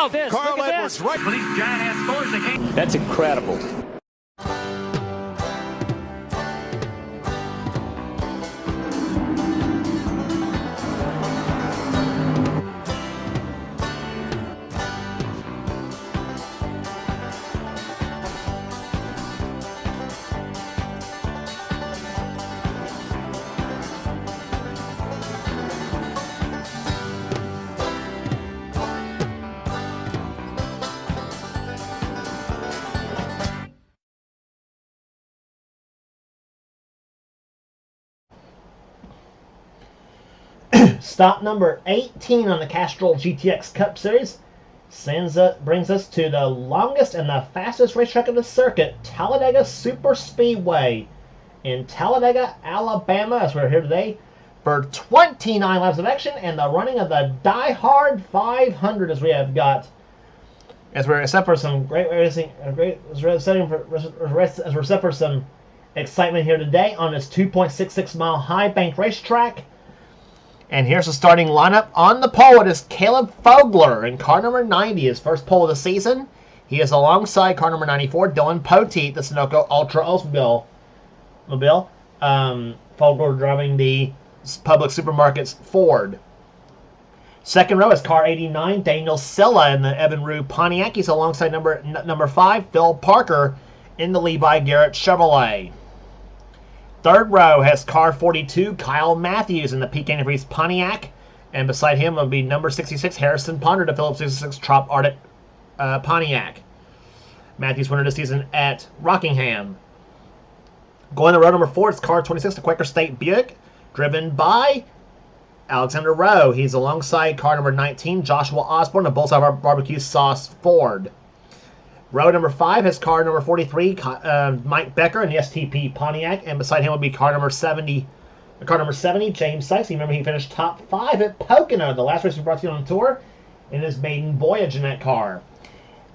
now this. Carl Look at Edwards this. right. For these giant-ass scores, they can't. That's incredible. Stop number 18 on the Castrol GTX Cup Series brings us to the longest and the fastest racetrack of the circuit, Talladega Superspeedway in Talladega, Alabama, as we're here today for 29 laps of action and the running of the DieHard 500 as we're set for some great racing, as we're set for some excitement here today on this 2.66 mile high bank racetrack. And here's the starting lineup. On the pole, it is Caleb Fogler in car number 90, his first pole of the season. He is alongside car number 94, Dylan Poteet, the Sunoco Ultra Oldsmobile. Fogler driving the Public Supermarkets Ford. Second row is car 89, Daniel Silla in the Evan Rue Pontiac. He's alongside number 5, Phil Parker in the Levi Garrett Chevrolet. Third row has car 42, Kyle Matthews in the Pete Dana-Vries Pontiac. And beside him will be number 66, Harrison Ponder, the Phillips 66 Trop Arctic Pontiac. Matthews winner this season at Rockingham. Going to row number 4 is car 26, the Quaker State Buick, driven by Alexander Rowe. He's alongside car number 19, Joshua Osborne, the Bullseye Barbecue Sauce Ford. Row number 5 has car number 43, Mike Becker in the STP Pontiac, and beside him will be car number 70, James Sykes. Remember, he finished top 5 at Pocono, the last race we brought to you on tour, in his maiden voyage in that car.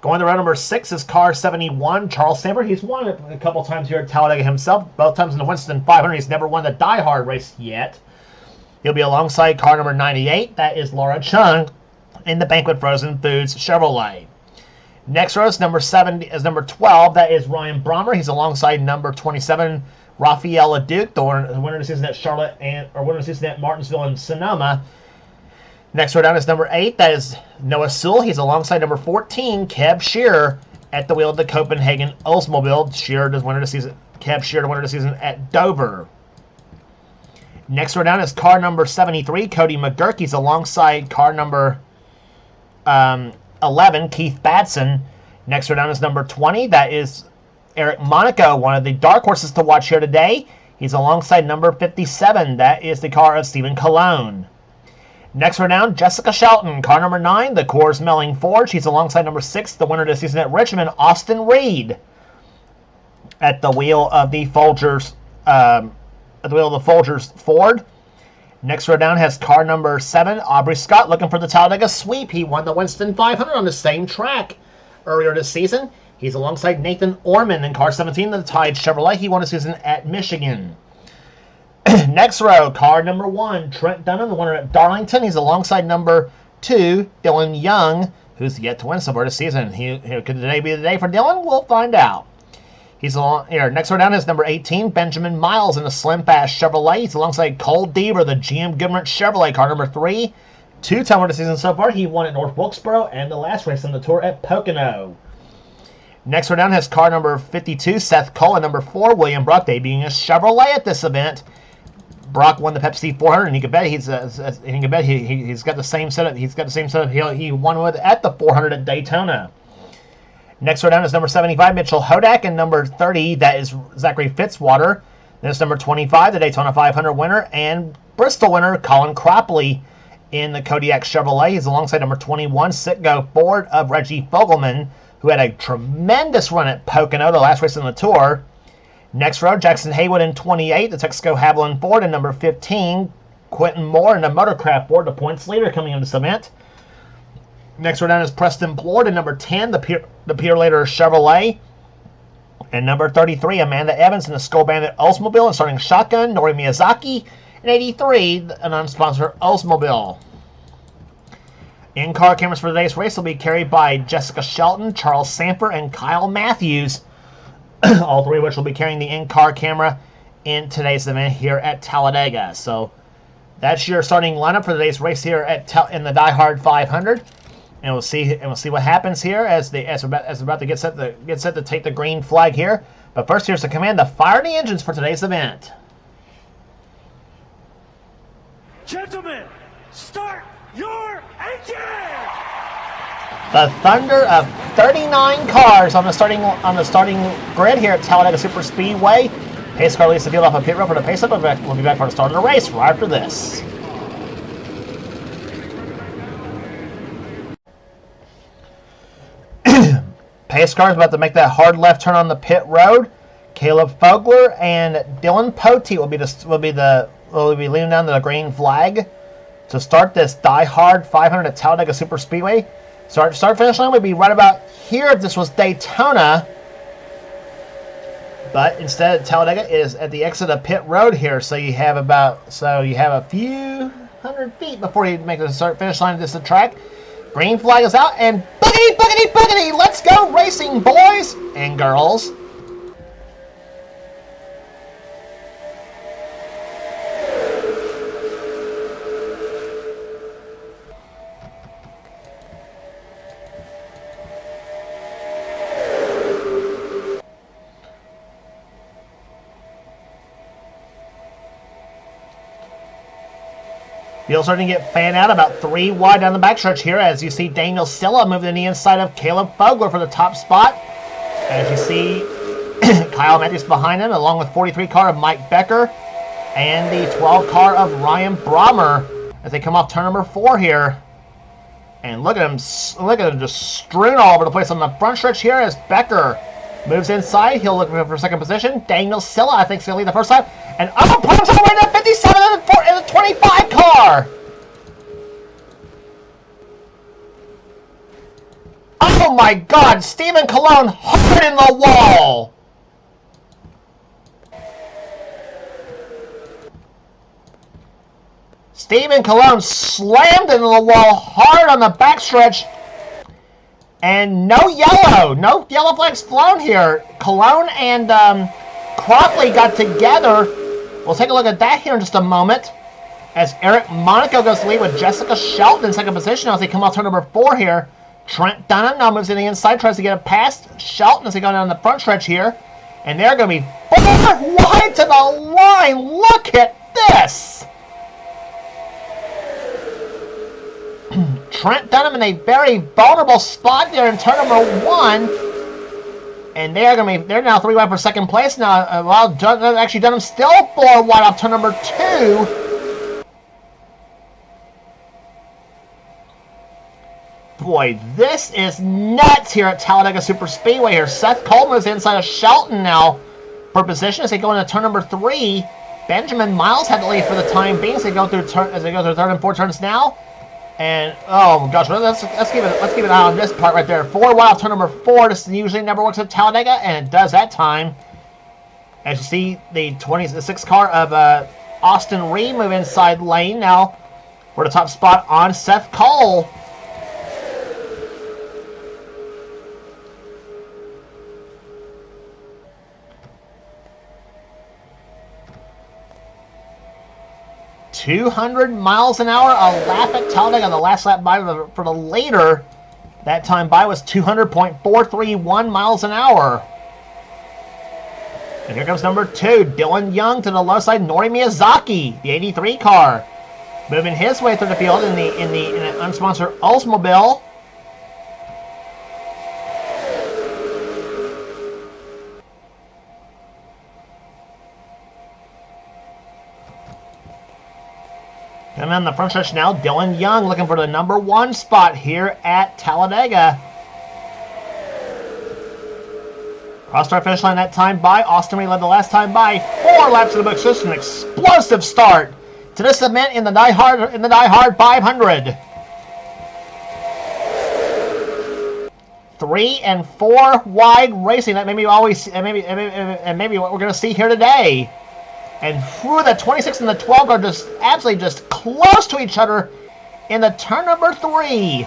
Going to row number 6 is car 71, Charles Saber. He's won it a couple times here at Talladega himself, both times in the Winston 500. He's never won the DieHard race yet. He'll be alongside car number 98, that is Laura Chung, in the Banquet Frozen Foods Chevrolet. Next row is number 12. That is Ryan Brommer. He's alongside number 27, Rafael LeDuc, the winner of the season at winner of the season at Martinsville and Sonoma. Next row down is number 8. That is Noah Sewell. He's alongside number 14, Kev Shearer, at the wheel of the Copenhagen Oldsmobile. Shearer does winner of the season. Kev Shearer, the winner of the season at Dover. Next row down is car number 73, Cody McGurk. He's alongside car number 11, Keith Batson. Next row down is number 20. That is Eric Monaco, one of the dark horses to watch here today. He's alongside number 57. That is the car of Stephen Colon. Next row down, Jessica Shelton, car number 9, the Coors Melling Ford. She's alongside number 6, the winner this season at Richmond, Austin Reed, at the wheel of the Folgers Ford. Next row down has car number 7, Aubrey Scott, looking for the Talladega sweep. He won the Winston 500 on the same track earlier this season. He's alongside Nathan Orman in car 17, the Tide Chevrolet. He won the season at Michigan. Next row, car number 1, Trent Dunham, the winner at Darlington. He's alongside number 2, Dylan Young, who's yet to win somewhere this season. Could today be the day for Dylan? We'll find out. He's here. Next row down is number 18, Benjamin Miles in the Slim Fast Chevrolet. He's alongside Cole Deaver, the GM Goodrich Chevrolet, car number 3. 2-time winner this season so far. He won at North Wilkesboro and the last race on the tour at Pocono. Next row down has car number 52, Seth Cole, and number 4, William Brock, debuting a Chevrolet at this event. Brock won the Pepsi 400, and you can bet he's got the same setup. He's got the same setup he won with at the 400 at Daytona. Next row down is number 75, Mitchell Hodak, and number 30, that is Zachary Fitzwater. Then it's number 25, the Daytona 500 winner, and Bristol winner, Colin Cropley in the Kodiak Chevrolet. He's alongside number 21, Sitgo Ford of Reggie Fogelman, who had a tremendous run at Pocono, the last race on the tour. Next row, Jackson Haywood in 28, the Texaco Haviland Ford, and number 15, Quentin Moore in the Motorcraft Ford, the points leader coming into this event. Next row down is Preston Plord in number 10, the Pierre Later Chevrolet. And number 33, Amanda Evans in the Skull Bandit Oldsmobile, and starting shotgun, Nori Miyazaki. And 83, an unsponsored Oldsmobile. In-car cameras for today's race will be carried by Jessica Shelton, Charles Saber, and Kyle Matthews. All three of which will be carrying the in-car camera in today's event here at Talladega. So that's your starting lineup for today's race here in the DieHard 500. And we'll see what happens here as we're about to get set to take the green flag here. But first, here's the command to fire the engines for today's event. Gentlemen, start your engine! The thunder of 39 cars on the starting grid here at Talladega Super Speedway. Pace car leads the field off a pit road for the pace up. We'll be back for the start of the race right after this. Pace car is about to make that hard left turn on the pit road. Caleb Fogler and Dylan Poteet will be leaning down to the green flag to start this DieHard 500 at Talladega Super Speedway. Start finish line would be right about here if this was Daytona, but instead Talladega is at the exit of pit road here. So you have a few hundred feet before you make the start finish line of this track. Green flag is out, and boogity, boogity, boogity! Let's go racing, boys and girls! Field's starting to get fanned out about 3 wide down the backstretch here as you see Daniel Silla moving to the inside of Caleb Fogler for the top spot. As you see Kyle Matthews behind him, along with 43 car of Mike Becker and the 12 car of Ryan Brommer as they come off turn number 4 here. And look at him just strewn all over the place on the front stretch here as Becker moves inside. He'll look for second position. Daniel Silla, I think, is going to lead the first time. And up pumps all the way to 57 in the 25 car. Oh my God, Stephen Colon hard in the wall. Stephen Colon slammed into the wall hard on the backstretch. And no yellow flags flown here. Colon and Cropley got together. We'll take a look at that here in just a moment. As Eric Monaco goes to lead with Jessica Shelton in second position as they come off turn number 4 here. Trent Dunham now moves to the inside, tries to get it past Shelton as they go down the front stretch here. And they're going to be far wide to the line. Look at this. Trent Dunham in a very vulnerable spot there in turn number 1. And they're now 3 wide for second place now. Actually Dunham still 4 wide off turn number 2. Boy, this is nuts here at Talladega Super Speedway here. Seth Cole moves inside of Shelton now for position as they go into turn number 3. Benjamin Miles had the lead for the time being as they go through third and 4 turns now. And oh gosh, let's keep an eye on this part right there. 4 wide off turn number 4. This usually never works at Talladega, and it does that time. As you see, the 6 car of Austin Reed move inside lane now for the top spot on Seth Cole. .200 miles an hour, a lap at Talladega. The last lap by for the leader, that time by was 200.431 miles an hour. And here comes number 2, Dylan Young to the low side, Nori Miyazaki, the 83 car, moving his way through the field in an unsponsored Oldsmobile. Coming on the front stretch now, Dylan Young looking for the number 1 spot here at Talladega. Cross-start finish line that time by. Austin Reed led the last time by 4 laps of the book. Just an explosive start to this event in the DieHard 500. 3 and 4 wide racing. That maybe what we're going to see here today. And through the 26 and the 12 are just absolutely just close to each other in the turn number 3.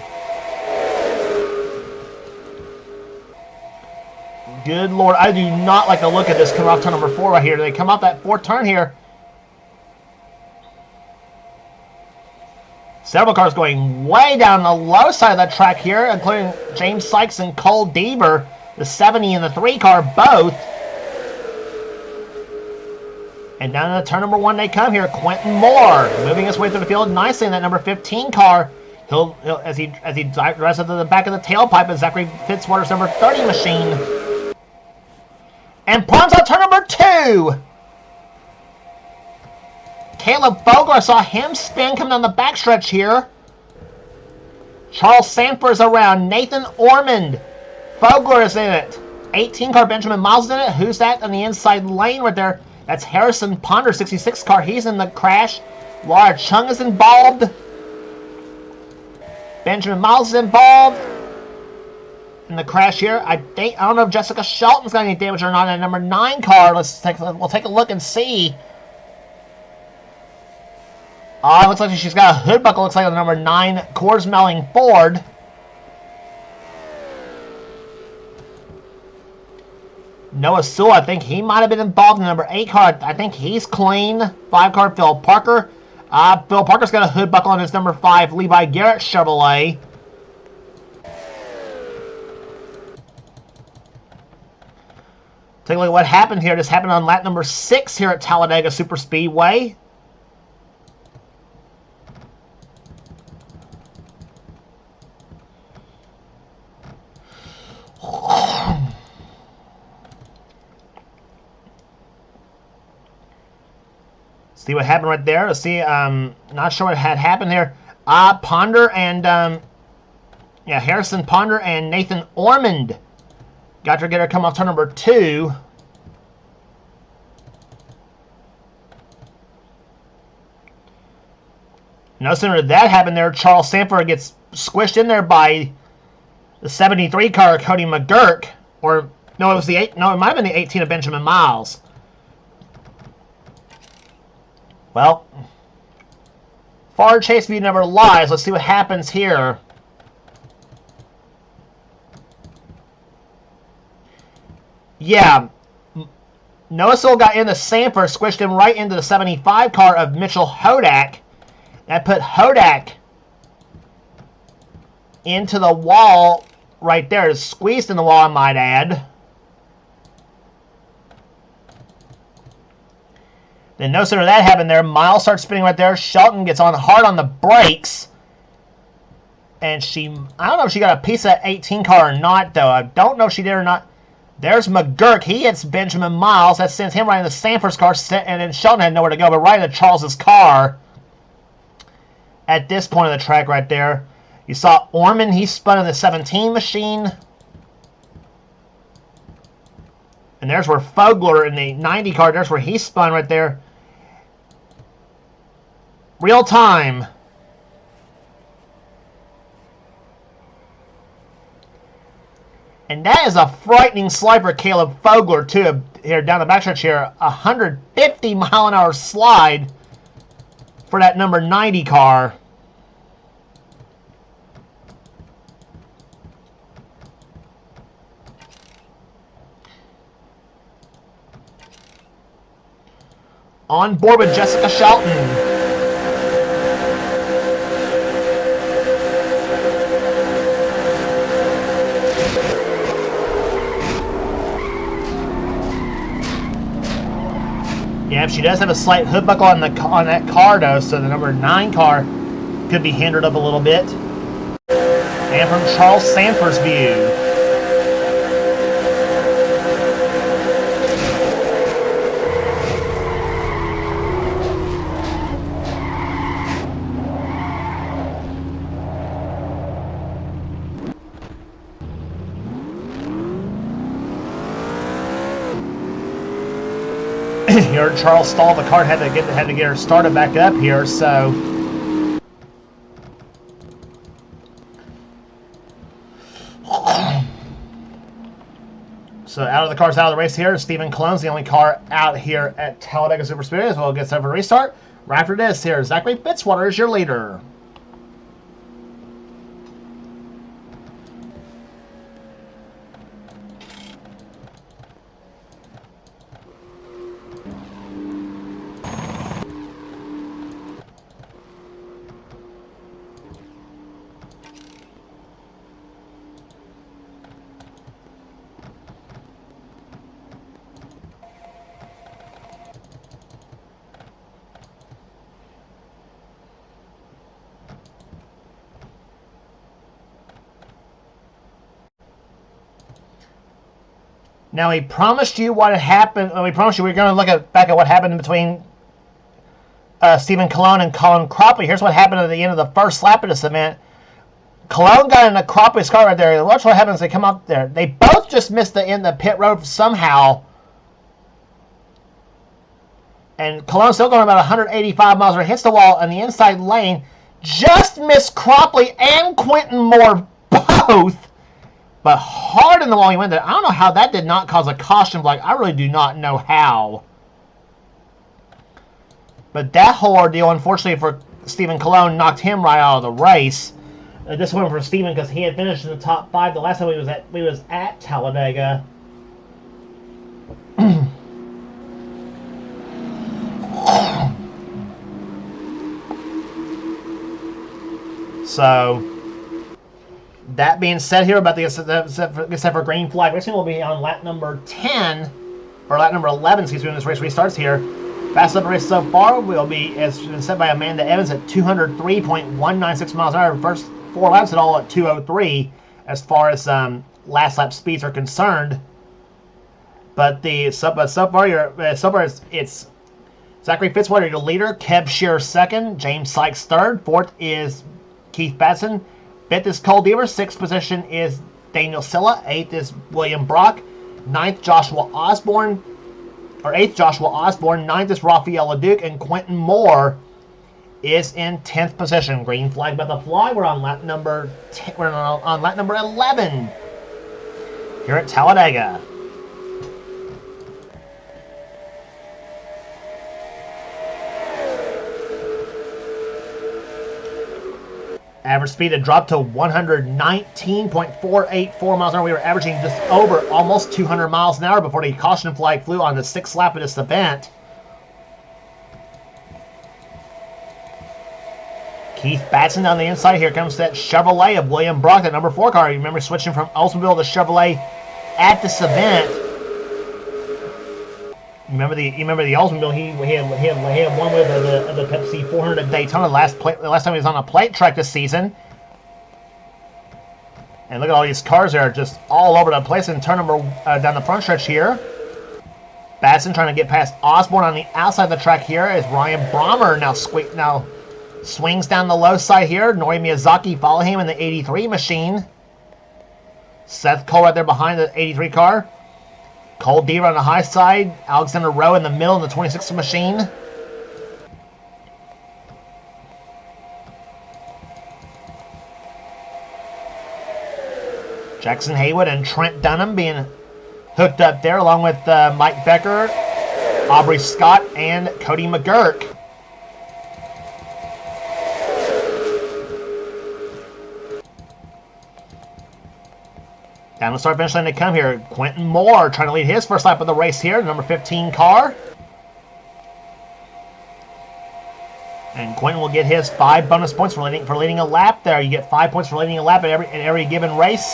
Good Lord, I do not like the look at this coming off turn number 4 right here. They come off that 4th turn here. Several cars going way down the low side of the track here, including James Sykes and Cole Deaver, the 70 and the 3 car both. And down to turn number 1 they come here. Quentin Moore moving his way through the field nicely in that number 15 car. He'll as he drives up to the back of the tailpipe of Zachary Fitzwater's number 30 machine. And plunges out turn number 2. Caleb Fogler, I saw him spin coming down the backstretch here. Charles Saber is around. Nathan Ormond. Fogler is in it. 18 car Benjamin Miles is in it. Who's that on the inside lane right there? That's Harrison Ponder, 66 car. He's in the crash. Laura Chung is involved. Benjamin Miles is involved in the crash here. I don't know if Jessica Shelton's got any damage or not in number 9 car. We'll take a look and see. It looks like she's got a hood buckle. Looks like on the number 9 Coors Melling Ford. Noah Sewell, I think he might have been involved in the number 8 car. I think he's clean. 5 car Phil Parker. Phil Parker's got a hood buckle on his number 5 Levi Garrett Chevrolet. Take a look at what happened here. This happened on lap number 6 here at Talladega Superspeedway. See what happened right there. Let's see. Not sure what had happened here. Ponder and Harrison Ponder and Nathan Ormond got together come off turn number 2. No sooner did that happen there, Charles Saber gets squished in there by the 73 car Cody McGurk, or no, it was the 8. No, it might have been the 18 of Benjamin Miles. Well, far chase view never lies. Let's see what happens here. Yeah, Noah Sewell got in the Sanford, squished him right into the 75 car of Mitchell Hodak. That put Hodak into the wall right there. Squeezed in the wall, I might add. Then no sooner that happened there, Miles starts spinning right there. Shelton gets on hard on the brakes. And I don't know if she got a piece of that 18 car or not, though. I don't know if she did or not. There's McGurk. He hits Benjamin Miles. That sends him right into Sanford's car. And then Shelton had nowhere to go, but right into Charles's car. At this point of the track right there. You saw Orman. He spun in the 17 machine. And there's where Fogler in the 90 car, there's where he spun right there. Real time. And that is a frightening slide for Caleb Fogler, too, here down the backstretch here. 150-mile-an-hour slide for that number 90 car. On board with Jessica Shelton. Yeah, she does have a slight hood buckle on that car, though, so the number 9 car could be hindered up a little bit. And from Charles Sanford's view. Here, Charles stalled the car, had to get her started back up here. So out of the cars, out of the race here. Stephen Colone's the only car out here at Talladega Superspeedway as well. Gets over a restart. Right after this, here Zachary Fitzwater is your leader. Now, we promised you what had happened. We promised you we were going to look back at what happened between Stephen Colon and Colin Cropley. Here's what happened at the end of the first lap of this event. Colon got in a Cropley's car right there. Watch what happens. They come up there. They both just missed the pit road somehow. And Colon's still going about 185 miles an hour. Hits the wall in the inside lane. Just missed Cropley and Quentin Moore both. But hard in the wall he went there. I don't know how that did not cause a caution flag. I really do not know how. But that whole ordeal, unfortunately for Stephen Colon, knocked him right out of the race. This one for Stephen because he had finished in the top 5 the last time we was at Talladega. So, that being said here about except for green flag racing, will be on lap number 10 or lap number 11. Excuse me, when this race restarts here. Fastest lap race so far will be, as been said by Amanda Evans, at 203.196 miles an hour. First 4 laps at all at 203 as far as last lap speeds are concerned. But so far it's Zachary Fitzwater, your leader. Kev Shearer second. James Sykes third. Fourth is Keith Batson. Fifth is Cole Deaver. Sixth position is Daniel Silla. Eighth is William Brock. Ninth, Joshua Osborne. Or eighth, Joshua Osborne. Ninth is Rafael LeDuc. And Quentin Moore is in 10th position. Green flag by the fly. We're on lap number 10, we're on lap number 11 here at Talladega. Average speed had dropped to 119.484 miles an hour. We were averaging just over almost 200 miles an hour before the caution flag flew on the 6th lap of this event. Keith Batson down the inside. Here comes that Chevrolet of William Brock, that number 4 car. You remember switching from Oldsmobile to Chevrolet at this event. You remember the Oldsmobile? He had one with the Pepsi 400 at Daytona the last time he was on a plate track this season. And look at all these cars there, just all over the place. And turn number down the front stretch here. Batson trying to get past Osborne on the outside of the track here as Ryan Brommer now swings down the low side here. Nori Miyazaki follow him in the 83 machine. Seth Cole right there behind the 83 car. Cole Deaver on the high side. Alexander Rowe in the middle in the 26 machine. Jackson Haywood and Trent Dunham being hooked up there along with Mike Becker, Aubrey Scott, and Cody McGurk. Down the start finish line they come here. Quentin Moore trying to lead his first lap of the race here, the number 15 car. And Quentin will get his 5 bonus points for leading a lap there. You get 5 points for leading a lap at every given race.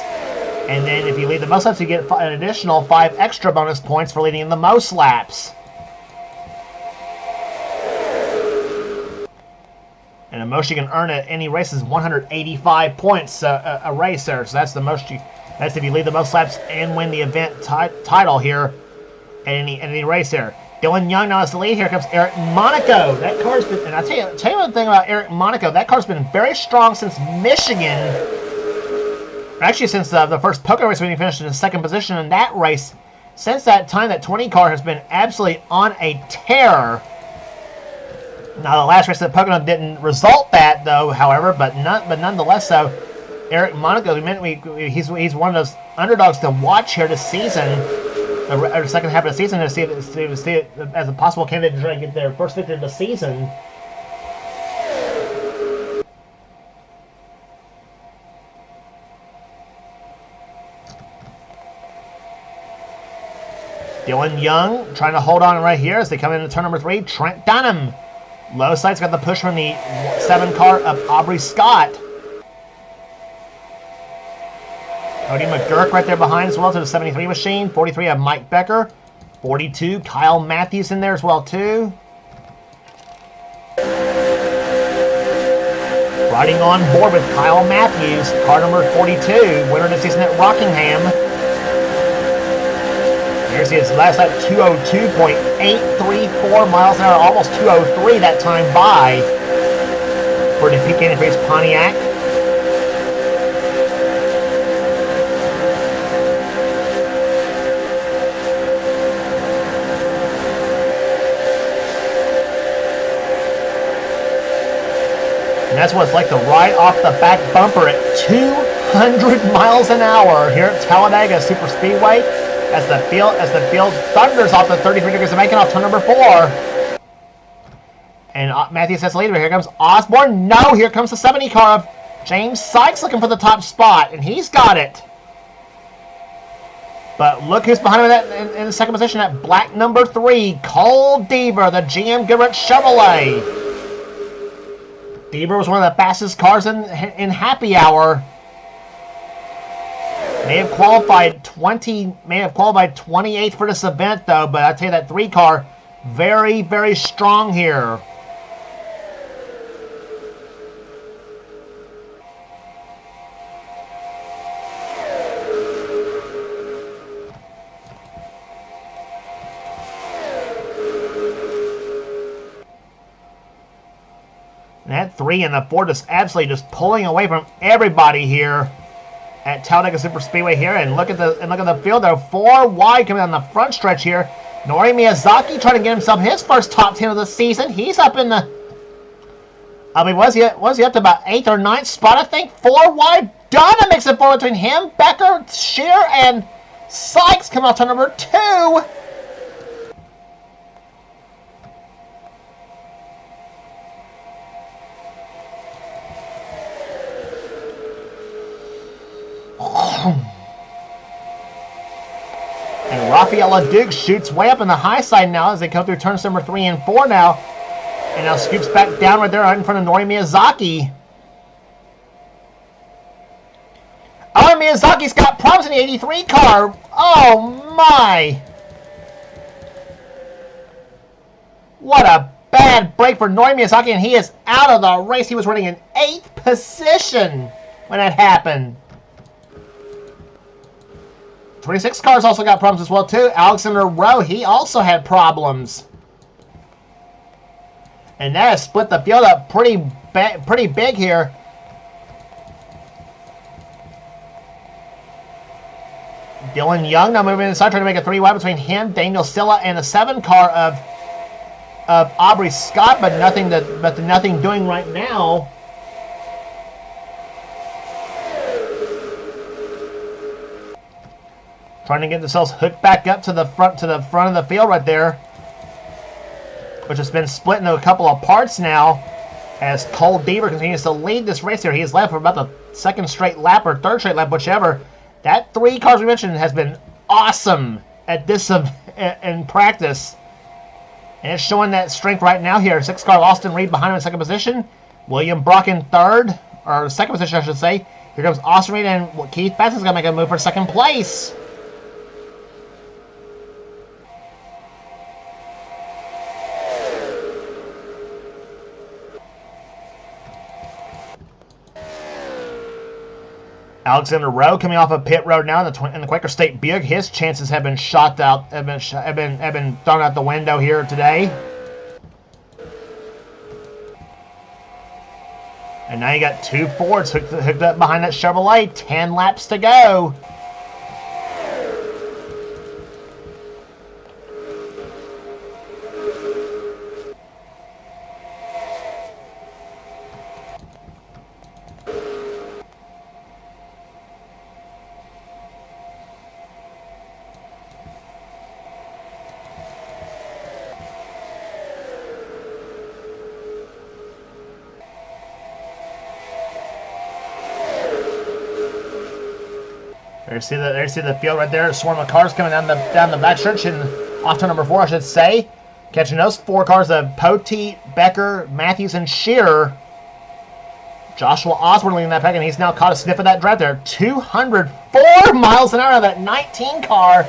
And then if you lead the most laps, you get an additional 5 extra bonus points for leading the most laps. And the most you can earn at any race is 185 points a race there. So that's the most you. That's if you lead the most laps and win the event title here at any race there. Dylan Young now has the lead. Here comes Eric Monaco. That car's been, and I'll tell you one thing about Eric Monaco. That car's been very strong since Michigan. Actually, since the first Pocono race when he finished in the 2nd position in that race. Since that time, that 20 car has been absolutely on a tear. Now, the last race at Pocono didn't result that, though, however, but nonetheless, so Eric Monaco, he's one of those underdogs to watch here this season, or second half of the season, to see it as a possible candidate to try to get their first victory of the season. Dylan Young trying to hold on right here as they come into turn number 3. Trent Dunham. Low side's got the push from the 7 car of Aubrey Scott. Cody McGurk right there behind as well to the 73 machine. 43 of Mike Becker. 42, Kyle Matthews in there as well too. Riding on board with Kyle Matthews, car number 42, winner of the season at Rockingham. Here's his last lap, 202.834 miles an hour, almost 203 that time by for the peak increase Pontiac. And that's what it's like to ride off the back bumper at 200 miles an hour here at Talladega Superspeedway as the field thunders off the 33 degrees of making off turn number 4. And Matthews has the lead. Here comes Osborne. No, here comes the 70 car of James Sykes looking for the top spot, and he's got it. But look who's behind him in the second position at black number 3, Cole Deaver, the GM Goodrich Chevrolet. Deaver was one of the fastest cars in happy hour. May have qualified 28th for this event though, but I tell you that 3 car very, very strong here. And that 3 and the 4 just absolutely just pulling away from everybody here at Talladega Superspeedway here. And look at the field there. 4 wide coming down the front stretch here. Nori Miyazaki trying to get himself his first top 10 of the season. He's up in the, I mean, was he up to about 8th or 9th spot, I think? 4 wide. Donna makes it forward between him, Becker, Scheer, and Sykes coming off turn number 2. And Rafael Leduc shoots way up in the high side now as they come through turns number 3 and 4 now. And now scoops back down right there right in front of Nori Miyazaki. Oh, and Miyazaki's got problems in the 83 car. Oh, my. What a bad break for Nori Miyazaki, and he is out of the race. He was running in 8th position when that happened. 26 cars also got problems as well, too. Alexander Rowe, he also had problems. And that has split the field up pretty big here. Dylan Young now moving inside, trying to make a 3 wide between him, Daniel Silla, and the 7 car of Aubrey Scott, but nothing doing right now. Trying to get themselves hooked back up to the front of the field right there, which has been split into a couple of parts now as Cole Deaver continues to lead this race here. He has led for about the 2nd straight lap or 3rd straight lap, whichever. That 3 cars we mentioned has been awesome at this in practice, and it's showing that strength right now here. 6 car Austin Reed behind him in 2nd position, William Brock in 3rd, or 2nd position I should say. Here comes Austin Reed, and Keith Basson's going to make a move for 2nd place. Alexander Rowe coming off of pit road now in the Quaker State Buick. His chances have been shot out, have been thrown out the window here today. And now you got 2 Fords hooked up behind that Chevrolet. 10 laps to go. There you see the field right there. A swarm of cars coming down the backstretch and off to number 4, I should say. Catching those 4 cars of Poteet, Becker, Matthews, and Scheer. Joshua Osborne leading that pack, and he's now caught a sniff of that drive there. 204 miles an hour of that 19 car.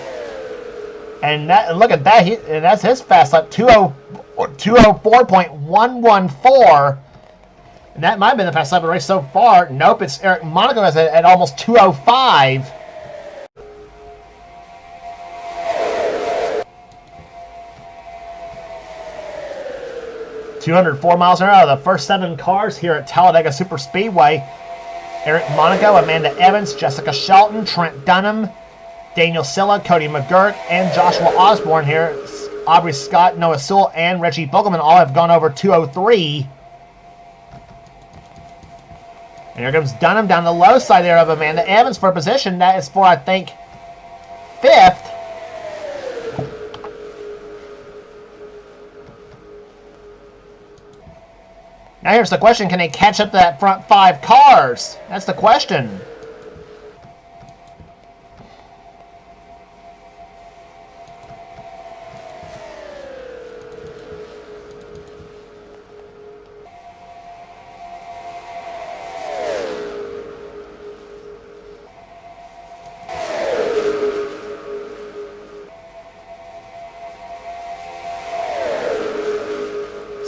And look at that. And that's his fast lap, 204.114. And that might have been the fastest lap of the race so far. Nope, it's Eric Monaco at almost 205. 204 miles an hour. The first 7 cars here at Talladega Superspeedway. Eric Monaco, Amanda Evans, Jessica Shelton, Trent Dunham, Daniel Silla, Cody McGurk, and Joshua Osborne here. Aubrey Scott, Noah Sewell, and Reggie Fogelman all have gone over 203. And here comes Dunham down the low side there of Amanda Evans for a position. That is for, I think, 5th. Now here's the question, can they catch up to that front 5 cars? That's the question.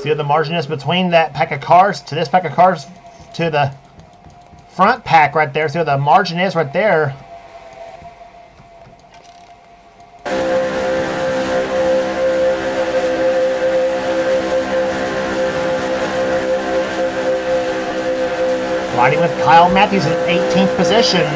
See what the margin is between that pack of cars to this pack of cars to the front pack right there. See what the margin is right there. Riding with Kyle Matthews in 18th position.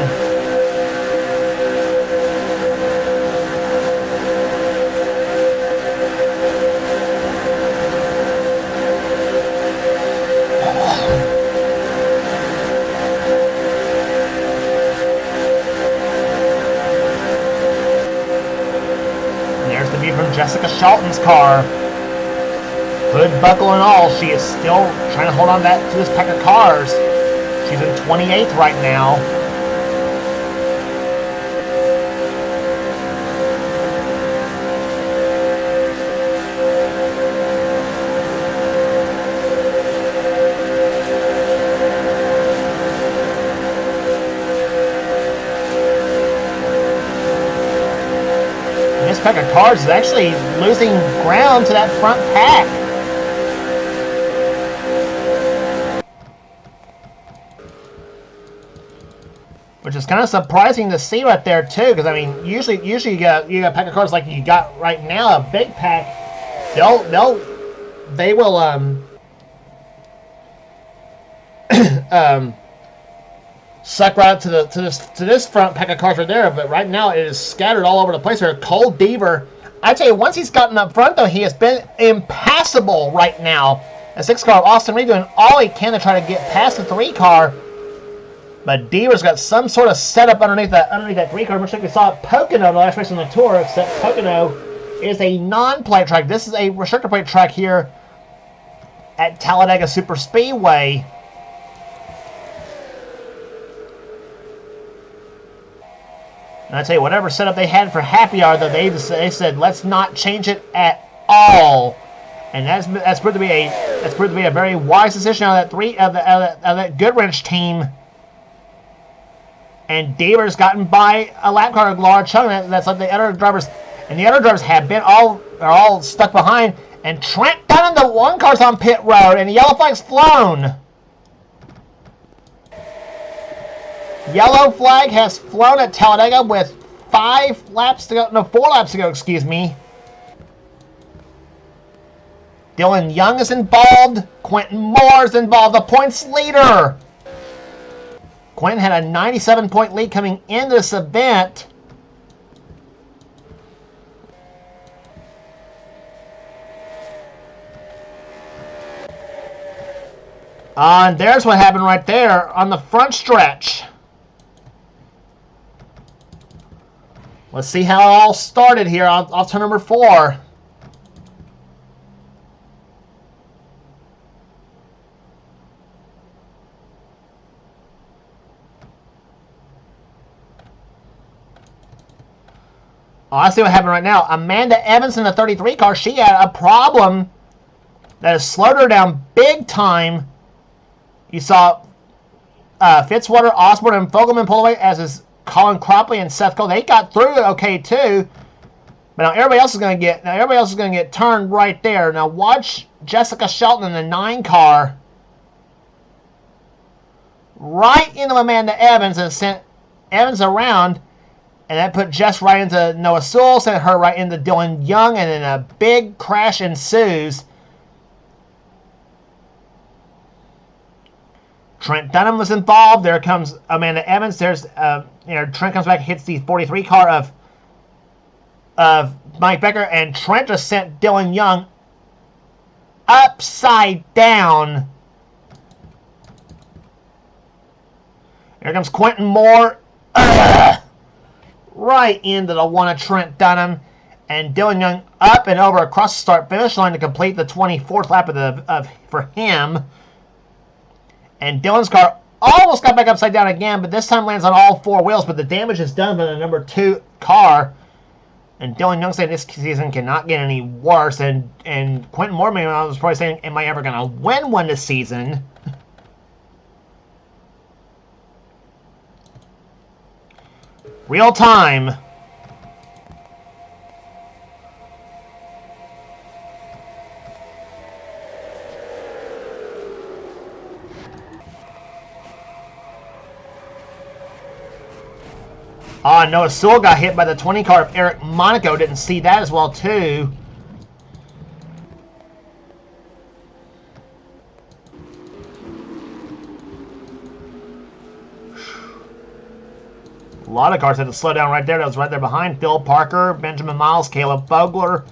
From Jessica Shelton's car. Hood buckle and all, she is still trying to hold on to this pack of cars. She's in 28th right now. Pack of cars is actually losing ground to that front pack. Which is kind of surprising to see right there too, because I mean, usually you got a pack of cars like you got right now, a big pack. They will suck right up to this front pack of cars right there, but right now it is scattered all over the place here. Cole Deaver, I tell you, once he's gotten up front though, he has been impassable right now. A 6 car of Austin Reed doing all he can to try to get past the 3 car, but Deaver's got some sort of setup underneath that 3 car. Much like we saw at Pocono the last race on the tour, except Pocono is a non-plate track. This is a restrictor plate track here at Talladega Superspeedway. And I tell you, whatever setup they had for Happy Hour, though, they said let's not change it at all, and that's proved to be a very wise decision out of that Goodwrench team. And Deaver's gotten by a lap car of Laura Chung. That's like the other drivers, and the other drivers are all stuck behind. And Trent Dunham, the 1 car's on pit road, and the yellow flag's flown. Yellow flag has flown at Talladega with 4 laps to go, excuse me. Dylan Young is involved. Quentin Moore is involved, the points leader. Quentin had a 97-point lead coming into this event. And there's what happened right there on the front stretch. Let's see how it all started here off turn number 4. Oh, I see what happened right now. Amanda Evans in the 33 car, she had a problem that has slowed her down big time. You saw Fitzwater, Osborne, and Fogelman pull away, as is Colin Cropley and Seth Cole. They got through okay too. But now everybody else is going to get turned right there. Now watch Jessica Shelton in the 9 car. Right into Amanda Evans and sent Evans around. And that put Jess right into Noah Sewell, sent her right into Dylan Young, and then a big crash ensues. Trent Dunham was involved. There comes Amanda Evans. There's Trent comes back, hits the 43 car of Mike Becker, and Trent just sent Dylan Young upside down. Here comes Quentin Moore. Right into the one of Trent Dunham. And Dylan Young up and over across the start-finish line to complete the 24th lap for him. And Dylan's car almost got back upside down again, but this time lands on all four wheels. But the damage is done by the number 2 car. And Dylan Young saying this season cannot get any worse. And Quentin Moore was probably saying, am I ever going to win one this season? Real time. Noah Sewell got hit by the 20 car of Eric Monaco. Didn't see that as well, too. A lot of cars had to slow down right there. That was right there behind Phil Parker, Benjamin Miles, Caleb Vogler,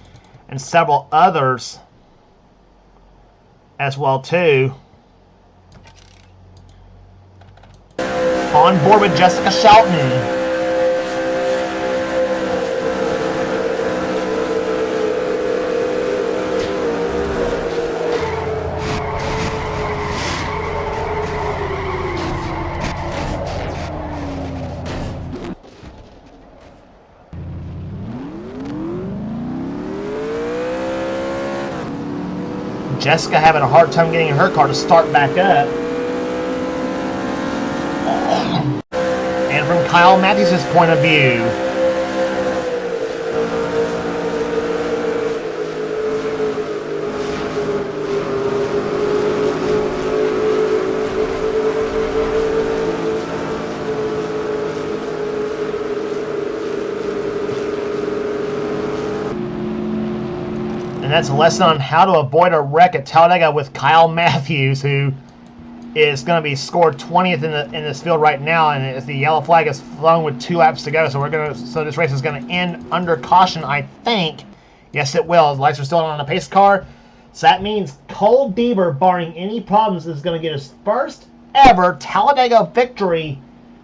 and several others as well, too. On board with Jessica Shelton. Jessica having a hard time getting her car to start back up. And from Kyle Matthews' point of view, that's a lesson on how to avoid a wreck at Talladega with Kyle Matthews, who is going to be scored 20th in this field right now, and the yellow flag is flown with 2 laps to go. So this race is going to end under caution, I think. Yes, it will. The lights are still on the pace car, so that means Cole Deaver, barring any problems, is going to get his first ever Talladega victory,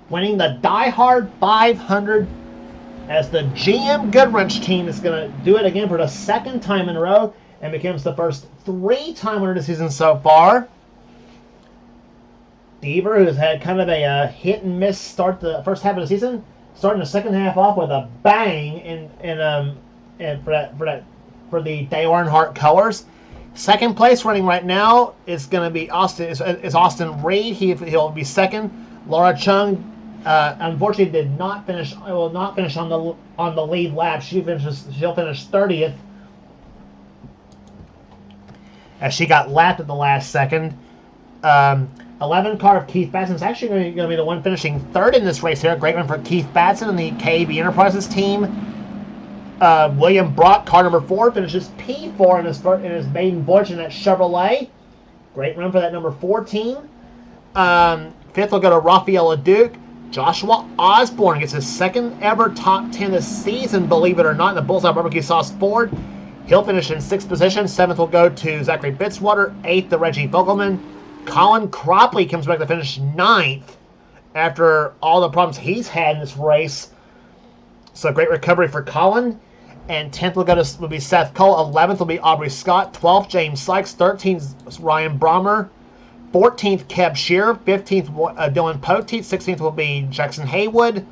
winning the DieHard 500. As the GM Goodwrench team is going to do it again for the 2nd time in a row and becomes the first 3-time winner this season so far. Deaver, who's had kind of a hit-and-miss start the first half of the season, starting the second half off with a bang and for the Dale Earnhardt colors. Second place running right now is going to be Austin Reed. He'll be second. Laura Chung unfortunately will not finish on the lead lap. She'll finish 30th as she got lapped at the last second. 11 car of Keith Batson is actually going to be the one finishing 3rd in this race here. Great run for Keith Batson and the KB Enterprises team. William Brock, car number 4, finishes P4 in his maiden voyage in that Chevrolet. Great run for that number 4 team. 5th will go to Rafael LeDuc. Joshua Osborne gets his 2nd ever top 10 this season, believe it or not, in the Bullseye Barbecue Sauce Ford. He'll finish in 6th position. 7th will go to Zachary Fitzwater. 8th to Reggie Vogelman. Colin Cropley comes back to finish 9th after all the problems he's had in this race. So great recovery for Colin. And 10th will be Seth Cole. 11th will be Aubrey Scott. 12th, James Sykes. 13th, Ryan Brommer. 14th, Keb Shearer. 15th, Dylan Poteet. 16th will be Jackson Haywood.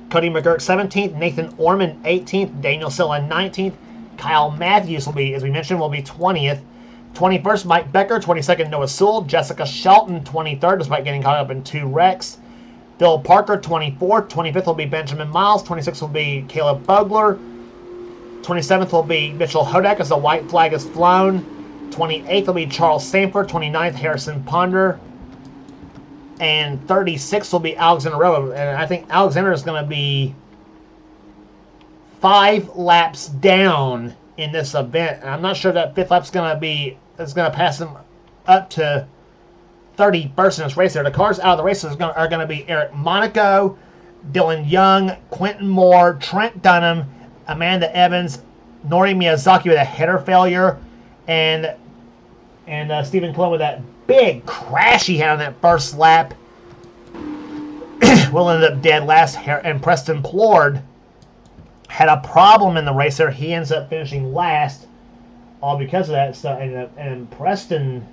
Cody McGurk, 17th. Nathan Orman, 18th. Daniel Silla, 19th. Kyle Matthews will be, as we mentioned, 20th. 21st, Mike Becker. 22nd, Noah Sewell. Jessica Shelton, 23rd, despite getting caught up in 2 wrecks. Phil Parker, 24th. 25th will be Benjamin Miles. 26th will be Caleb Vogler. 27th will be Mitchell Hodak as the white flag is flown. 28th will be Charles Saber. 29th, Harrison Ponder. And 36th will be Alexander Rowe. And I think Alexander is going to be 5 laps down in this event. And I'm not sure that 5th lap's going to pass him up to 31st in this race here. The cars out of the race are going to be Eric Monaco, Dylan Young, Quentin Moore, Trent Dunham, Amanda Evans, Nori Miyazaki with a header failure, and Stephen Cologne with that big crash he had on that first lap. Will end up dead last. And Preston Plord had a problem in the race there. He ends up finishing last, all because of that. So and Preston,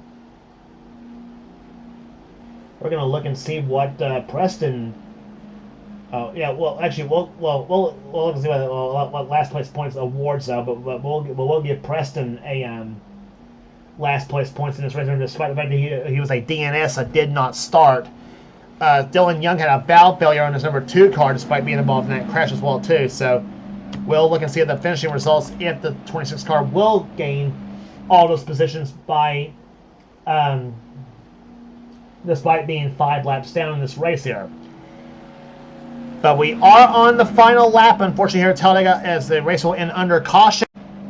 we're gonna look and see what Preston. Oh yeah, well actually we'll look and see what last place points awards are, but we'll give Preston a last place points in this race, despite the fact that he was a DNS, a did not start. Dylan Young had a valve failure on his number 2 car, despite being involved in that crash as well too. So we'll look and see at the finishing results if the 26 car will gain all those positions by, despite being 5 laps down in this race here. But we are on the final lap, unfortunately, here at Talladega, as the race will end under caution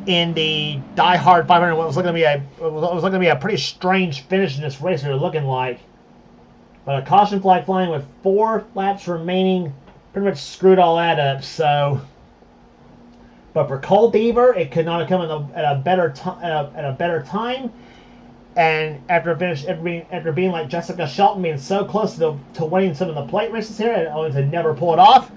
in the DieHard 500. What was looking to be a pretty strange finish in this race here, looking like. But a caution flag flying with 4 laps remaining pretty much screwed all that up. So, but for Cole Deaver, it could not have come at a better time. And after being like Jessica Shelton, being so close to winning some of the plate races here, and only to never pull it off.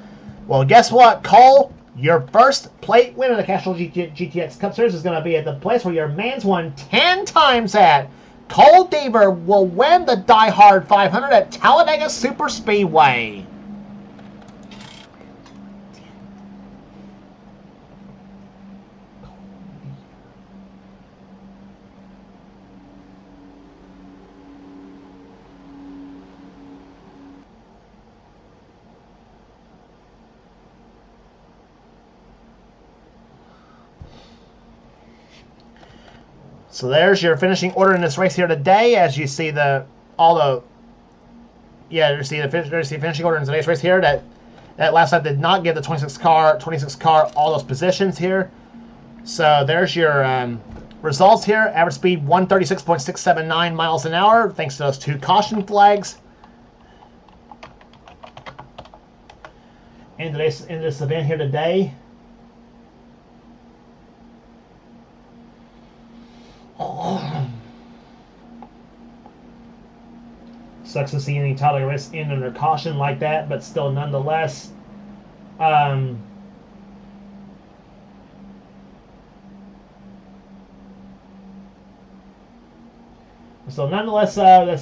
Well, guess what, Cole? Your first plate win of the Castrol GTX Cup Series is going to be at the place where your man's won 10 times at. Cole Deaver will win the DieHard 500 at Talladega Superspeedway. So there's your finishing order in this race here today. As you see there's the finishing order in today's race here. That last lap did not give the 26 car all those positions here. So there's your results here. Average speed 136.679 miles an hour, thanks to those 2 caution flags. In this event here today. Sucks to see any Talladega race end under caution like that, but still nonetheless, that's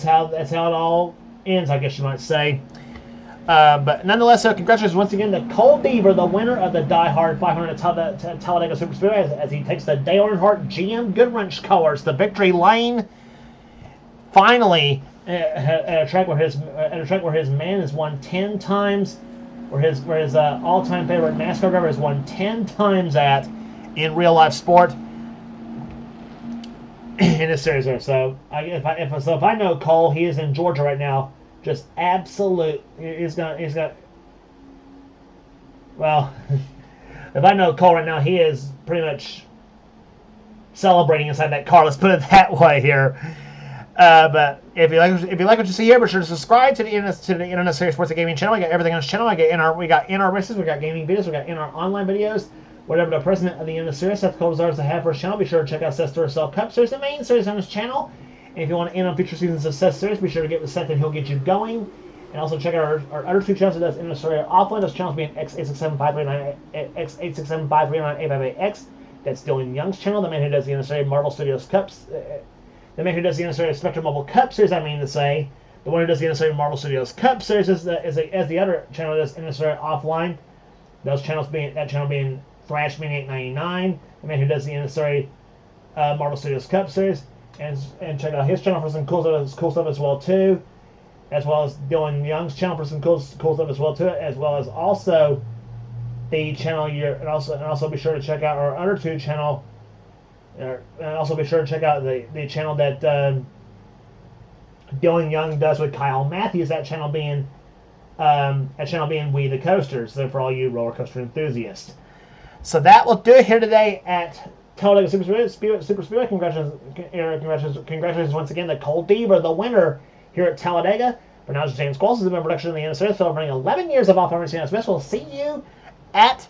how it all ends, I guess you might say. But nonetheless, congratulations once again to Cole Deaver, the winner of the DieHard 500 at Talladega Superspeedway, as he takes the Dale Earnhardt GM Goodwrench colors to victory lane. Finally, at a track where his man has won 10 times, where his all-time favorite NASCAR driver has won 10 times at in real life sport in this series here. So if I know Cole, he is in Georgia right now. Just absolute. He's got. Well, if I know Cole right now, he is pretty much celebrating inside that car. Let's put it that way here. But if you like what you see here, be sure to subscribe to the NNSCRA Sports and Gaming channel. We got everything on this channel. We got NR races, we got gaming videos, we got NR online videos. Whatever the president of the NNSCRA, Seth Cole, desires to have for his channel, be sure to check out Seth's Duracell Cup Series, the main series on his channel. And if you want to end on future seasons of Seth Series, be sure to get with Seth and he'll get you going. And also check out our other 2 channels that does NNSCRA offline. Those channels being X867539, that's Dylan Young's channel, the man who does the NNSCRA Marvel Studios Cups. The man who does the NNSCRA Spectrum Mobile Cup Series, I mean to say. The one who does the NNSCRA Marvel Studios Cup Series is the other channel that does NNSCRA offline. That channel being Thrash8899, the man who does the NNSCRA Marvel Studios Cup Series. And check out his channel for some cool stuff as well too, as well as Dylan Young's channel for some cool stuff as well too, as well as also the channel and also be sure to check out our other 2 channel, and also be sure to check out the channel that Dylan Young does with Kyle Matthews. That channel being We the Coasters. So for all you roller coaster enthusiasts. So that will do it here today at Talladega Superspeedway. Congratulations once again to Cole Deaver, the winner here at Talladega. For now, James Qualls has been a production of the NNSCRA, celebrating 11 years of off-road racing. We'll see you at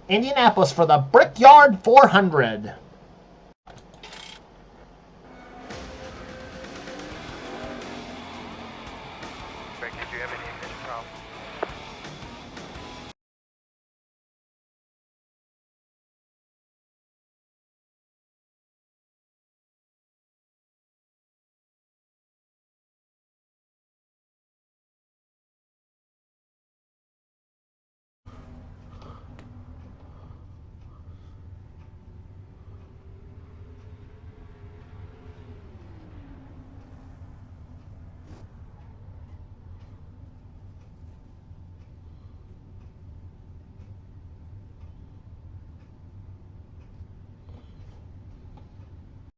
Indianapolis for the Brickyard 400.